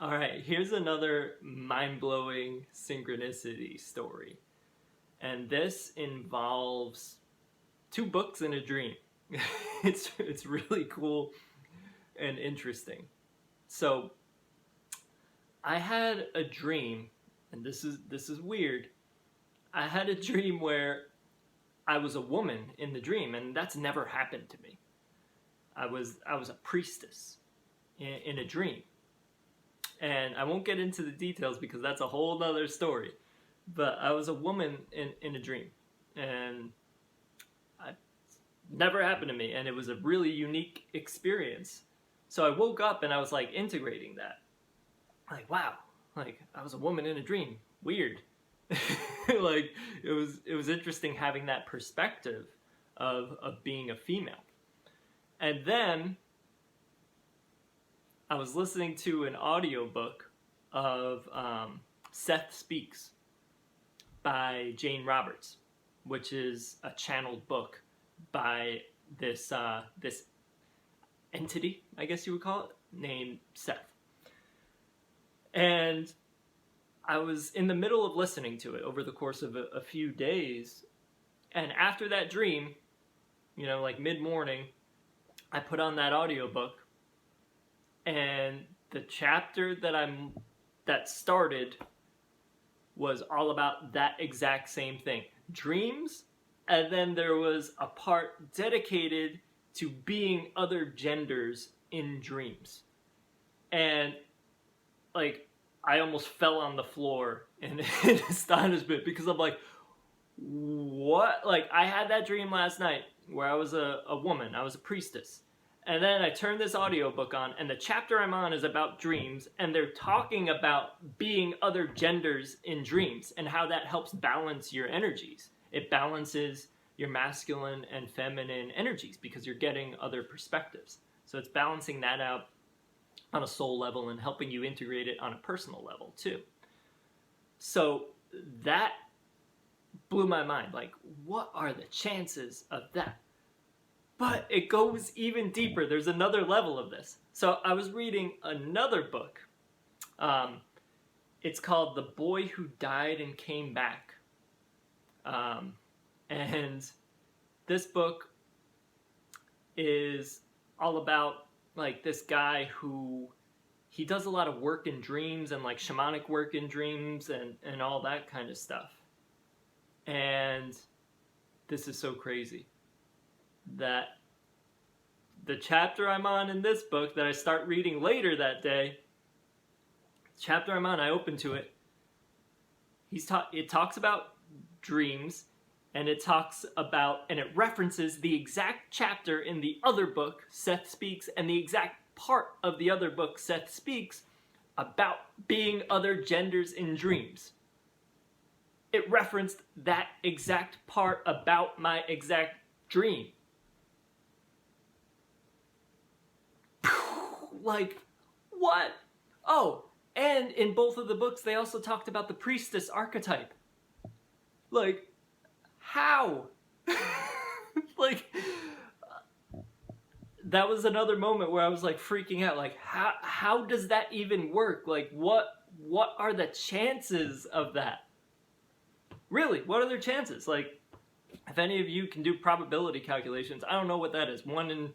All right, here's another mind-blowing synchronicity story. And this involves two books and a dream. It's really cool and interesting. So, I had a dream, and this is weird. I had a dream where I was a woman in the dream, and that's never happened to me. I was a priestess in a dream. And I won't get into the details because that's a whole other story. But I was a woman in a dream, and it never happened to me, and it was a really unique experience. So I woke up and I was like integrating that. Like, wow, like I was a woman in a dream. Weird. Like it was interesting having that perspective of being a female. And then I was listening to an audiobook of Seth Speaks by Jane Roberts, which is a channeled book by this entity, I guess you would call it, named Seth. And I was in the middle of listening to it over the course of a few days, and after that dream, like mid-morning, I put on that audiobook, and the chapter that started was all about that exact same thing, dreams. And then there was a part dedicated to being other genders in dreams. And like I almost fell on the floor in astonishment, because I'm like, what? Like, I had that dream last night where I was a woman, I was a priestess. And then I turned this audiobook on, and the chapter I'm on is about dreams, and they're talking about being other genders in dreams and how that helps balance your energies. It balances your masculine and feminine energies because you're getting other perspectives. So it's balancing that out on a soul level and helping you integrate it on a personal level too. So that blew my mind. Like, what are the chances of that? But it goes even deeper. There's another level of this. So I was reading another book. It's called The Boy Who Died and Came Back. And this book is all about like this guy who he does a lot of work in dreams and like shamanic work in dreams and all that kind of stuff. And this is so crazy that the chapter I'm on in this book that I start reading later that day, chapter I'm on, I open to it. It talks about dreams, and it talks about, and it references the exact chapter in the other book, Seth Speaks, and the exact part of the other book, Seth Speaks, about being other genders in dreams. It referenced that exact part about my exact dream. Like, what? Oh, and in both of the books, they also talked about the priestess archetype. Like, how? Like, that was another moment where I was like freaking out. Like, how does that even work? Like, what are the chances of that? Really, what are their chances? Like, if any of you can do probability calculations, I don't know what that is. 1 in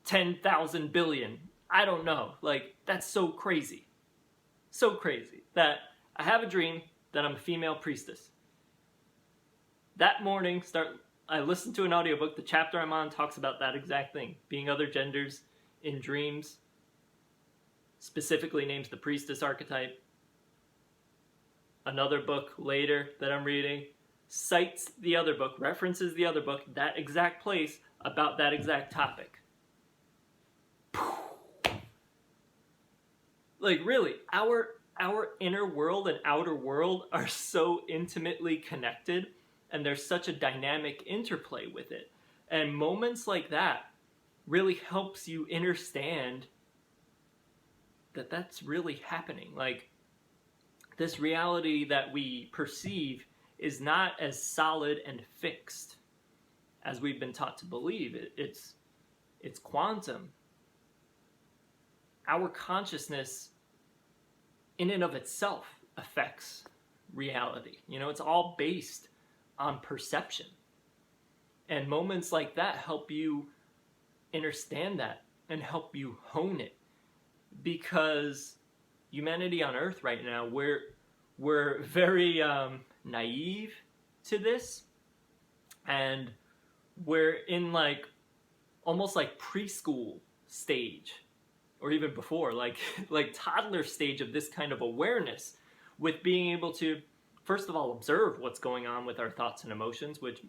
10,000 billion. I don't know. Like, that's so crazy. So crazy that I have a dream that I'm a female priestess. That morning, I listened to an audiobook. The chapter I'm on talks about that exact thing. Being other genders in dreams. Specifically names the priestess archetype. Another book later that I'm reading cites the other book, references the other book, that exact place, about that exact topic. Like, really, our inner world and outer world are so intimately connected, and there's such a dynamic interplay with it. And moments like that really helps you understand that that's really happening. Like, this reality that we perceive is not as solid and fixed as we've been taught to believe. It's quantum. Our consciousness in and of itself affects reality. You know, it's all based on perception. And moments like that help you understand that and help you hone it. Because humanity on Earth right now, we're very naive to this, and we're in like almost like preschool stage, or even before, like like toddler stage of this kind of awareness, with being able to first of all observe what's going on with our thoughts and emotions, which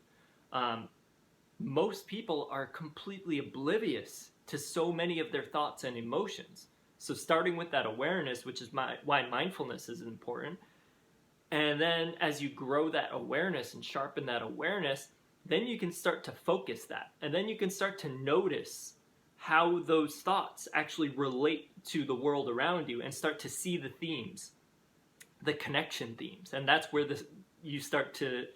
most people are completely oblivious to so many of their thoughts and emotions. So starting with that awareness, which is why mindfulness is important. And then as you grow that awareness and sharpen that awareness, then you can start to focus that. And then you can start to notice how those thoughts actually relate to the world around you, and start to see the themes, the connection themes. And that's where you start to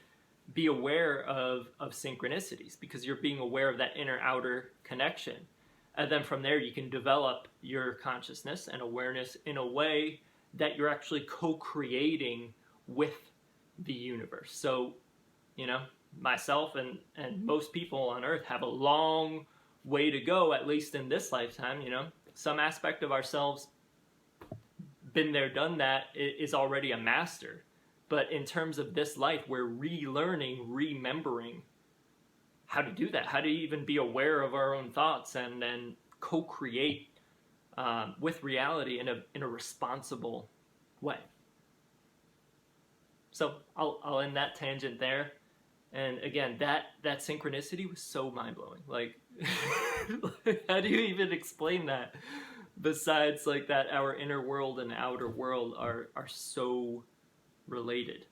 be aware of synchronicities, because you're being aware of that inner-outer connection. And then from there, you can develop your consciousness and awareness in a way that you're actually co-creating with the universe. So, you know, myself and most people on Earth have a long way to go, at least in this lifetime. You know, some aspect of ourselves, been there, done that, is already a master. But in terms of this life, we're relearning, remembering how to do that, how to even be aware of our own thoughts, and then co-create with reality in a responsible way. So I'll end that tangent there. And again, that synchronicity was so mind-blowing. Like, how do you even explain that? Besides, like, that our inner world and outer world are so related.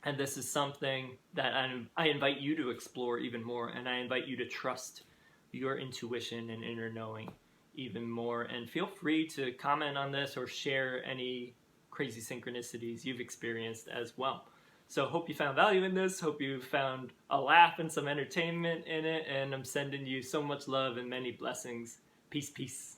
And this is something that I invite you to explore even more, and I invite you to trust your intuition and inner knowing even more. And feel free to comment on this or share any crazy synchronicities you've experienced as well. So hope you found value in this, hope you found a laugh and some entertainment in it, and I'm sending you so much love and many blessings. Peace, peace.